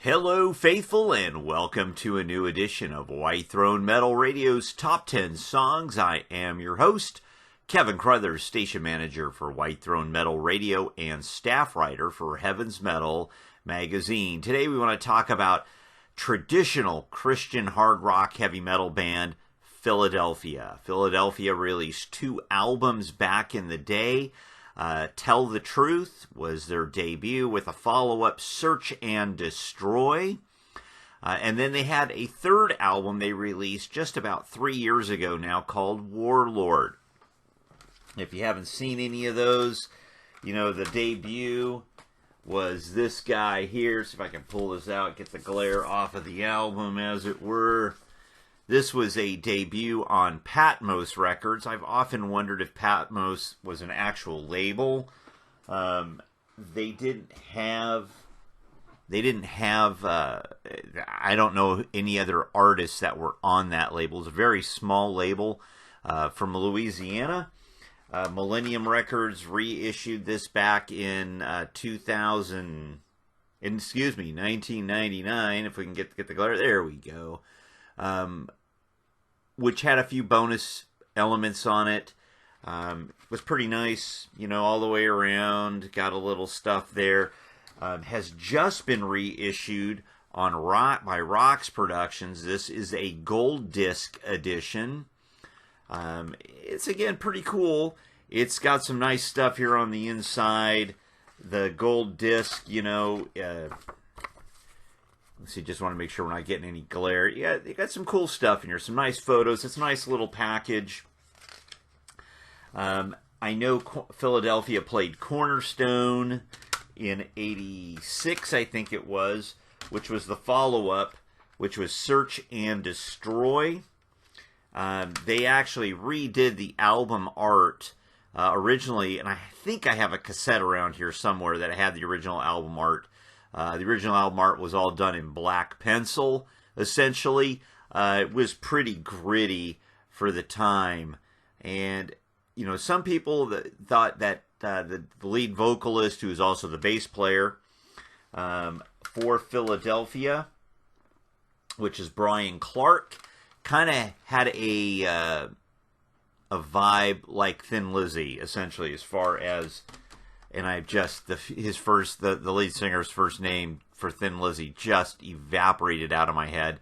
Hello, faithful, and welcome to a new edition of White Throne Metal Radio's Top 10 Songs. I am your host, Keven Crothers, station manager for White Throne Metal Radio and staff writer for Heaven's Metal magazine. Today we want to talk about traditional Christian hard rock heavy metal band Philadelphia. Philadelphia released 2 albums back in the day. Tell the Truth was their debut, with a follow-up, Search and Destroy. And then they had a 3rd album they released just about 3 years ago now called Warlord. If you haven't seen any of those, you know, the debut was this guy here. See if I can pull this out, get the glare off of the album, as it were. This was a debut on Patmos Records. I've often wondered if Patmos was an actual label. They didn't have. I don't know any other artists that were on that label. It was a very small label from Louisiana. Millennium Records reissued this back in 1999. If we can get the glare, there we go. Which had a few bonus elements on it. Was pretty nice, you know, all the way around. Got a little stuff there. Has just been reissued on by Rox Productions. This is a gold disc edition. It's, again, pretty cool. It's got some nice stuff here on the inside. The gold disc, you know, let's see, just want to make sure we're not getting any glare. Yeah, they got some cool stuff in here, some nice photos. It's a nice little package. I know Philadelphia played Cornerstone in '86, I think it was, which was the follow-up, which was Search and Destroy. They actually redid the album art originally, and I think I have a cassette around here somewhere that had the original album art. The original album art was all done in black pencil, essentially. It was pretty gritty for the time. And, you know, some people thought that the lead vocalist, who is also the bass player for Philadelphia, which is Brian Clark, kind of had a vibe like Thin Lizzy, essentially, as far as... And I just, the lead singer's first name for Thin Lizzy just evaporated out of my head.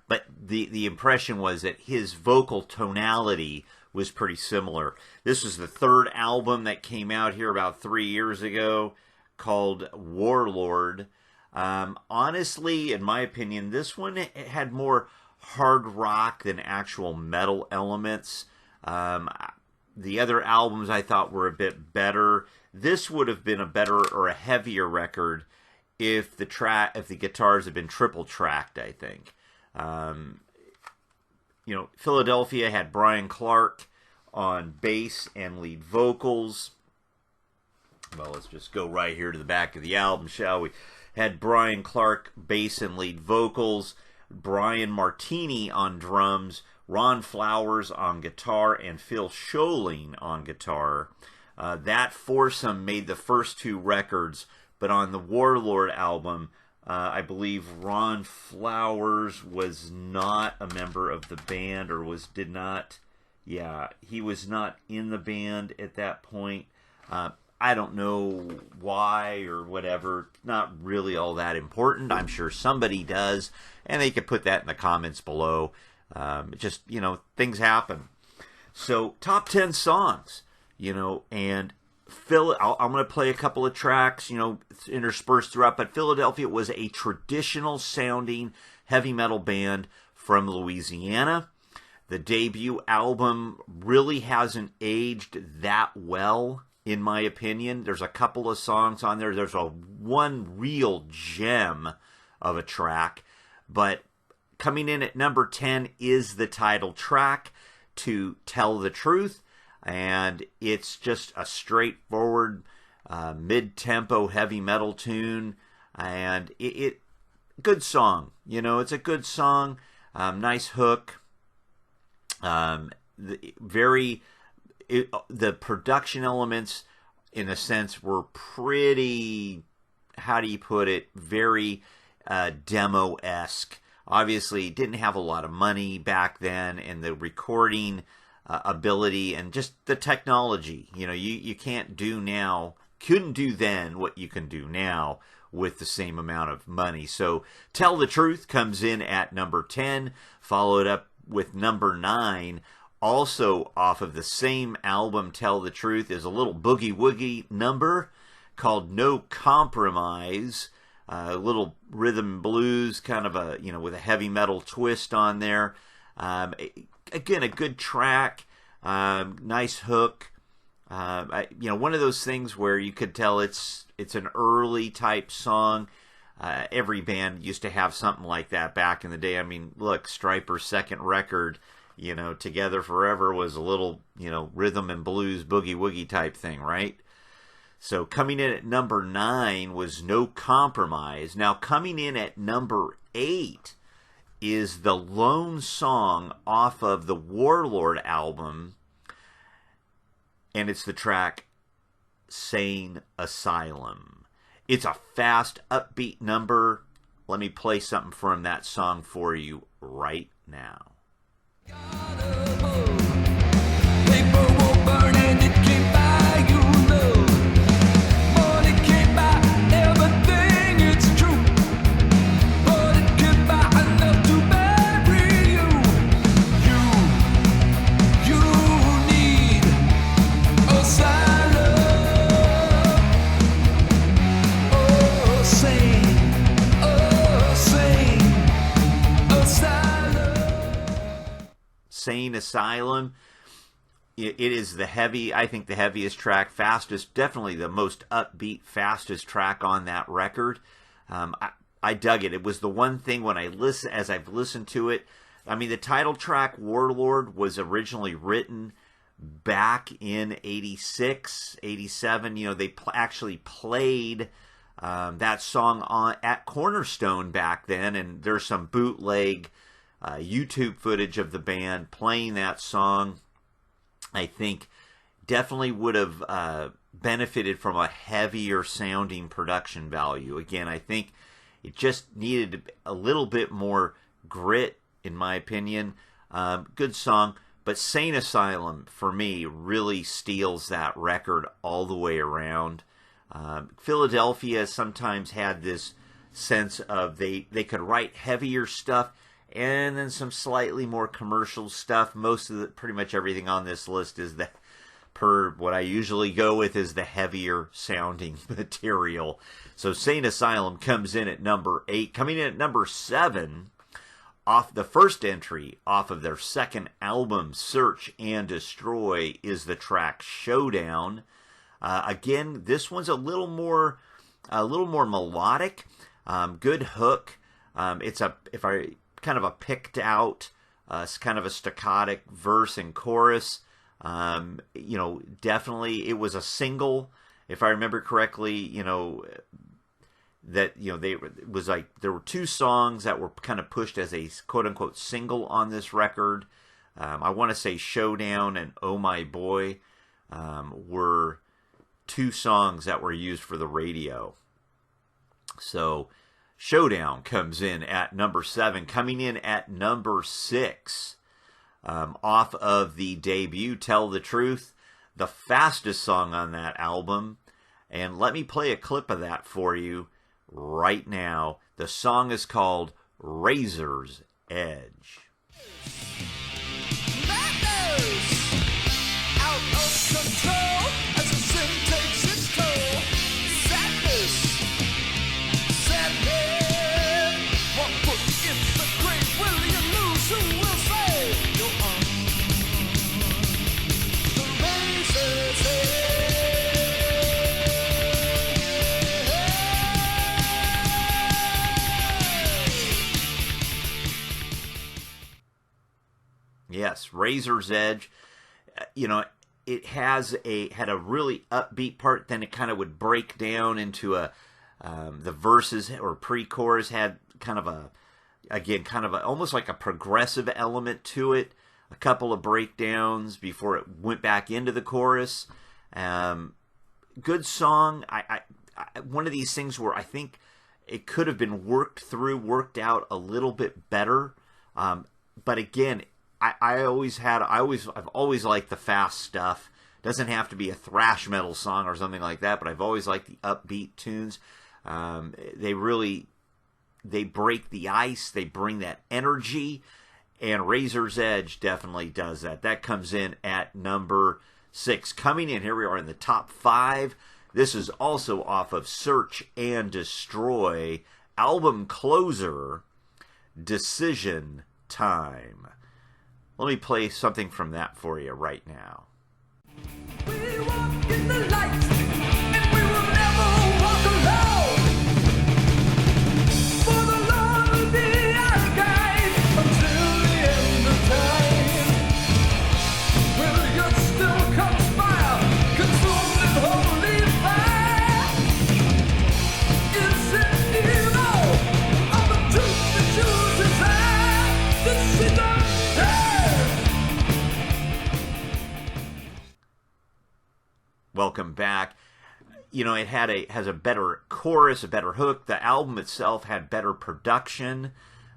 But the impression was that his vocal tonality was pretty similar. This was the 3rd album that came out here about 3 years ago, called Warlord. Honestly, in my opinion, this one had more hard rock than actual metal elements. The other albums I thought were a bit better. This would have been a better or a heavier record if the guitars had been triple tracked, I think. You know, Philadelphia had Brian Clark on bass and lead vocals. Well, let's just go right here to the back of the album, shall we? Had Brian Clark bass and lead vocals, Brian Martini on drums, Ron Flowers on guitar, and Phil Scholing on guitar. That foursome made the first 2 records, but on the Warlord album, I believe Ron Flowers was not a member of the band, or he was not in the band at that point. I don't know why or whatever. Not really all that important. I'm sure somebody does, and they could put that in the comments below. Just, you know, things happen. So, top 10 songs, you know, and I'm going to play a couple of tracks, you know, interspersed throughout, but Philadelphia was a traditional sounding heavy metal band from Louisiana. The debut album really hasn't aged that well, in my opinion. There's a couple of songs on there. There's one real gem of a track, but coming in at number 10 is the title track, To Tell the Truth, and it's just a straightforward mid-tempo heavy metal tune, and it good song. You know, it's a good song, nice hook, the production elements, in a sense, were pretty, how do you put it, very demo-esque. Obviously, didn't have a lot of money back then, and the recording ability and just the technology. You can't do now, couldn't do then what you can do now with the same amount of money. So Tell the Truth comes in at number 10, followed up with number 9, also off of the same album, Tell the Truth, is a little boogie-woogie number called No Compromise. A little rhythm and blues, kind of a, with a heavy metal twist on there. Again, a good track, nice hook. One of those things where you could tell it's an early type song. Every band used to have something like that back in the day. I mean, look, Stryper's second record, Together Forever, was a little, rhythm and blues, boogie-woogie type thing, right? So coming in at number 9 was No Compromise. Now coming in at number 8 is the lone song off of the Warlord album, and it's the track Sane Asylum. It's a fast, upbeat number. Let me play something from that song for you right now. Paper will burn and it can't buy you love. Money can't buy everything, it's true. But it can buy enough to bury you. You need asylum. Oh, sane asylum. Sane Asylum. It is the heaviest track, fastest, definitely the most upbeat, fastest track on that record. I dug it. It was the one thing when as I've listened to it, I mean, the title track, Warlord, was originally written back in 86, 87. They actually played that song at Cornerstone back then, and there's some bootleg YouTube footage of the band playing that song. I think definitely would have benefited from a heavier sounding production value. Again, I think it just needed a little bit more grit, in my opinion. Good song, but Sane Asylum, for me, really steals that record all the way around. Philadelphia sometimes had this sense of they could write heavier stuff and then some slightly more commercial stuff. Pretty much everything on this list is what I usually go with is the heavier sounding material. So Sane Asylum comes in at number 8. Coming in at number 7, off the first entry off of their second album, Search and Destroy, is the track Showdown. Again, this one's a little more melodic. Good hook. It's kind of a picked out, kind of a staccato verse and chorus. Definitely it was a single, if I remember correctly. It was like there were 2 songs that were kind of pushed as a quote unquote single on this record. I want to say Showdown and Oh My Boy were 2 songs that were used for the radio. So Showdown comes in at number 7. Coming in at number 6, off of the debut, Tell the Truth, the fastest song on that album. And let me play a clip of that for you right now. The song is called Razor's Edge. Out of control as the sin takes its toll. Sadness. One foot in the grave, will you lose? Who will save your arm? The razor's edge. Yes, Razor's Edge. It had a really upbeat part. Then it kind of would break down into the verses or pre-chorus had kind of almost like a progressive element to it. A couple of breakdowns before it went back into the chorus. Good song. One of these things where I think it could have been worked out a little bit better. But again, I've always liked the fast stuff. Doesn't have to be a thrash metal song or something like that, but I've always liked the upbeat tunes. They break the ice. They bring that energy, and Razor's Edge definitely does that. That comes in at number 6. Coming in, here we are in the top 5. This is also off of Search and Destroy, album closer, Decision Time. Let me play something from that for you right now. We walk in the light, and we will never walk alone. For the Lord will be our guide until the end of time. Will your still conspire, consumed in holy fire? Is it evil, or the truth that you desire? This is our Welcome back. You know, it has a better chorus, a better hook. The album itself had better production,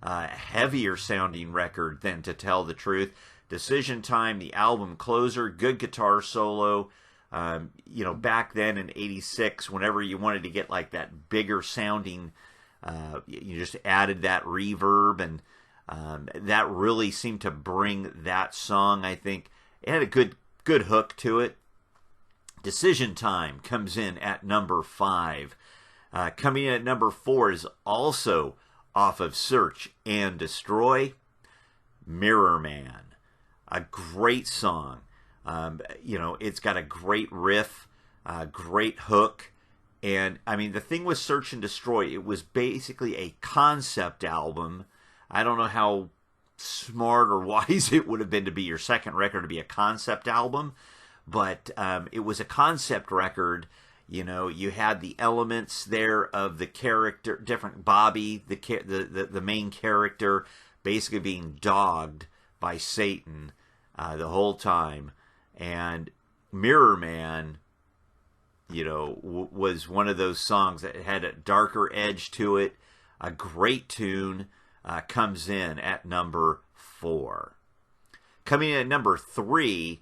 heavier sounding record than To Tell the Truth. Decision Time, the album closer, good guitar solo. You know, back then in '86, whenever you wanted to get like that bigger sounding, you just added that reverb, and that really seemed to bring that song. I think it had a good hook to it. Decision Time comes in at number 5. Coming in at number 4 is also off of Search and Destroy, Mirror Man. A great song. You know, it's got a great riff, great hook. And, I mean, the thing with Search and Destroy, it was basically a concept album. I don't know how smart or wise it would have been to be your second record to be a concept album. But it was a concept record. You know, you had the elements there of the character, different Bobby, the main character, basically being dogged by Satan the whole time. And Mirror Man, you know, was one of those songs that had a darker edge to it. A great tune comes in at number 4. Coming in at number 3,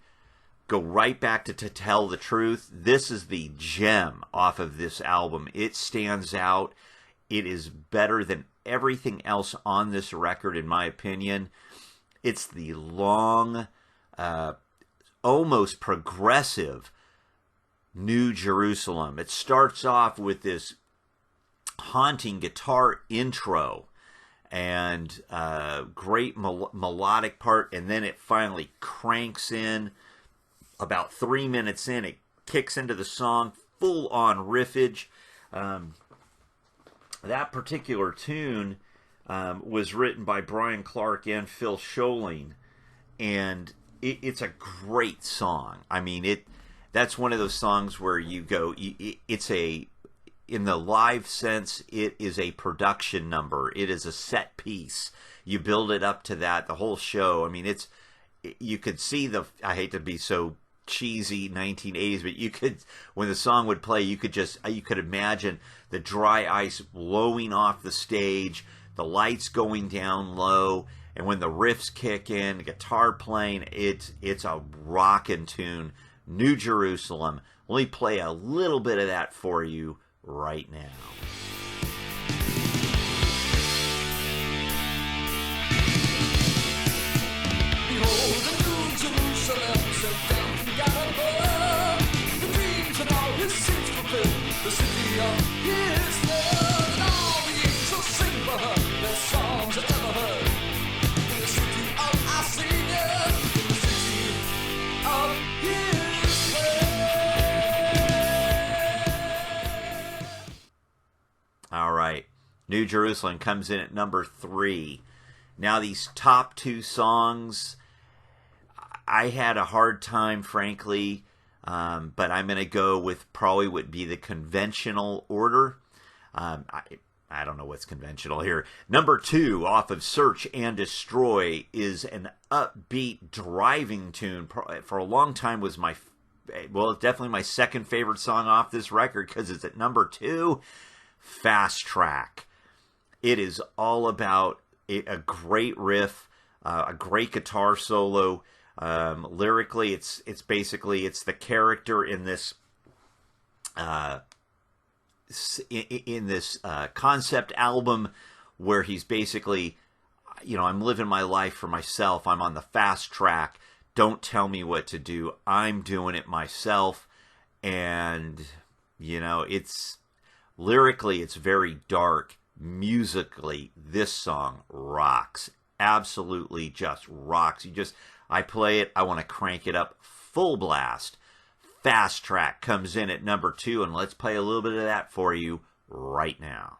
go right back to Tell the Truth. This is the gem off of this album. It stands out. It is better than everything else on this record, in my opinion. It's the long, almost progressive New Jerusalem. It starts off with this haunting guitar intro and great melodic part, and then it finally cranks in. About 3 minutes in, it kicks into the song, full-on riffage. That particular tune was written by Brian Clark and Phil Scholing, and it's a great song. I mean, that's one of those songs where you go, in the live sense, it is a production number. It is a set piece. You build it up to that, the whole show. I mean, you could see I hate to be so cheesy 1980s, but you could, when the song would play, you could imagine the dry ice blowing off the stage, the lights going down low, and when the riffs kick in, the guitar playing, it's a rockin' tune. New Jerusalem. Let me play a little bit of that for you right now. Behold the New Jerusalem, sent down from God above. The dreams and all his sins fulfilled, the city of his love. And all the angels sing for her, their songs are ever heard. In the city of our Savior, in the city of his love. All right. New Jerusalem comes in at number 3. Now, these top 2 songs, I had a hard time, frankly, but I'm going to go with probably would be the conventional order. I don't know what's conventional here. Number 2, off of Search and Destroy, is an upbeat driving tune. For a long time was it's definitely my second favorite song off this record because it's at number 2. Fast Track. It is all about a great riff, a great guitar solo. Lyrically, it's basically the character in this concept album where he's basically, I'm living my life for myself. I'm on the fast track. Don't tell me what to do. I'm doing it myself. And, it's lyrically, it's very dark. Musically, this song rocks. Absolutely just rocks. I play it, I want to crank it up full blast. Fast Track comes in at number 2, and let's play a little bit of that for you right now.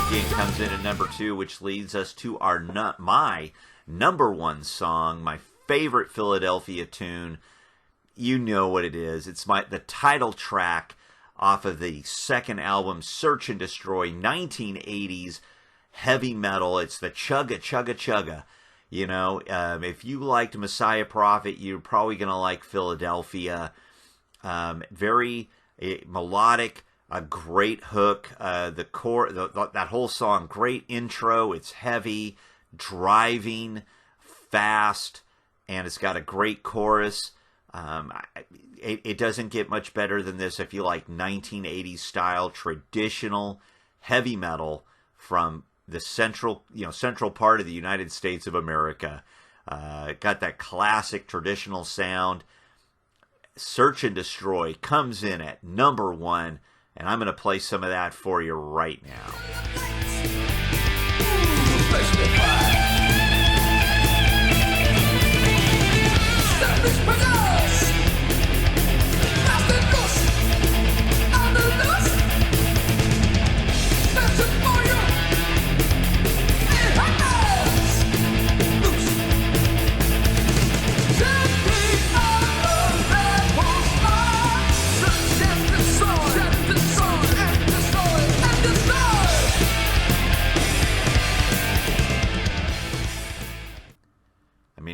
Again comes in at number 2, which leads us to my number 1 song, my favorite Philadelphia tune. You know what it is. It's the title track off of the second album, Search and Destroy, 1980s heavy metal. It's the chugga chugga chugga. If you liked Messiah Prophet, you're probably going to like Philadelphia. Very melodic. A great hook, the core, that whole song, great intro. It's heavy, driving, fast, and it's got a great chorus. It doesn't get much better than this if you like 1980s style traditional heavy metal from the central part of the United States of America. Got that classic traditional sound. Search and Destroy comes in at number 1. And I'm going to play some of that for you right now.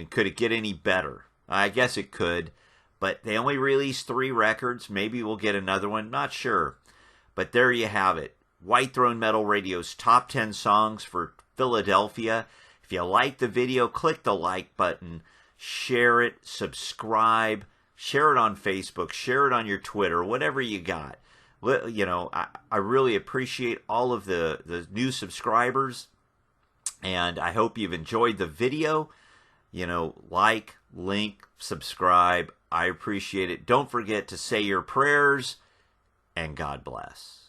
Could it get any better? I guess it could, but they only released 3 records. Maybe we'll get another one, not sure. But there you have it. White Throne Metal Radio's top 10 songs for Philadelphia. If you like the video, click the like button, share it, subscribe, share it on Facebook, share it on your Twitter, whatever you got. I really appreciate all of the new subscribers, and I hope you've enjoyed the video. Like, link, subscribe. I appreciate it. Don't forget to say your prayers, and God bless.